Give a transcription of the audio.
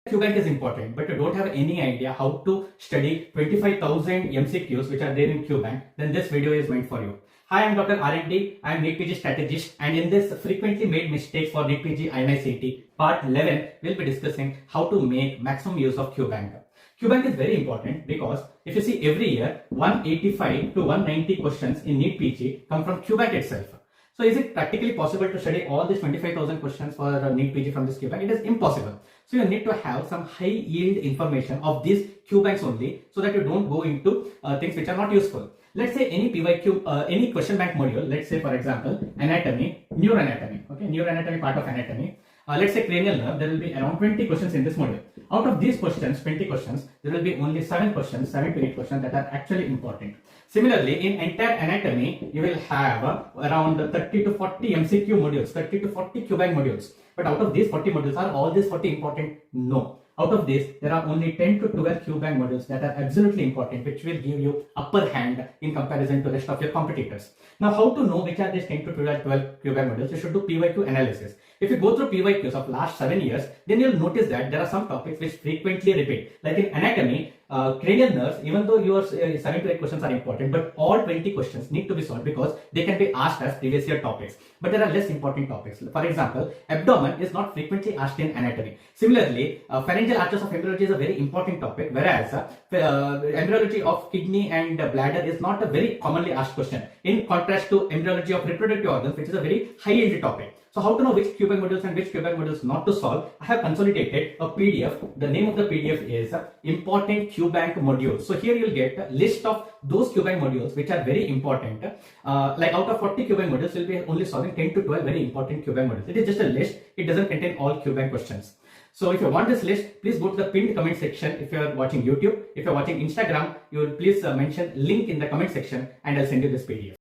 Qbank is important, but you don't have any idea how to study 25,000 MCQs which are there in Qbank, then this video is meant for you. Hi, I'm Dr. RMD. I'm NEET PG strategist, and in this frequently made mistakes for NEET PG INI-CET part 11, we'll be discussing how to make maximum use of Qbank. Qbank is very important because if you see every year 185 to 190 questions in NEET PG come from Qbank itself. So is it practically possible to study all these 25,000 questions for NEET PG from this Qbank? It is impossible. So you need to have some high yield information of these Qbanks only, so that you don't go into things which are not useful. Let's say any PYQ, any question bank module, let's say for example, anatomy, neuroanatomy, okay, neuroanatomy part of anatomy. Let's say cranial nerve, there will be around 20 questions in this module. Out of these questions, 20 questions, there will be only 7 to 8 questions that are actually important. Similarly, in entire anatomy, you will have around 30 to 40 MCQ modules, 30 to 40 Qbank modules. But out of these 40 modules, are all these 40 important? No. Out of this, there are only 10 to 12 Qbank modules that are absolutely important, which will give you upper hand in comparison to the rest of your competitors. Now, how to know which are these 10 to 12 Qbank modules? You should do PYQ analysis. If you go through PYQs of last 7 years, then you'll notice that there are some topics which frequently repeat. Like in anatomy, cranial nerves, even though your 7 to 8 questions are important, but all 20 questions need to be solved because they can be asked as previous year topics. But there are less important topics. For example, abdomen is not frequently asked in anatomy. Similarly, pharyngeal arches of embryology is a very important topic, whereas embryology of kidney and bladder is not a very commonly asked question, in contrast to embryology of reproductive organs, which is a very high yield topic. So how to know which Qbank modules and which Qbank modules not to solve? I have consolidated a PDF. The name of the PDF is Important Qbank Modules. So here you'll get a list of those Qbank modules which are very important. Like out of 40 Qbank modules, you'll be only solving 10 to 12 very important Qbank modules. It is just a list. It doesn't contain all Qbank questions. So if you want this list, please go to the pinned comment section. If you are watching YouTube, if you are watching Instagram, you will please mention link in the comment section and I'll send you this PDF.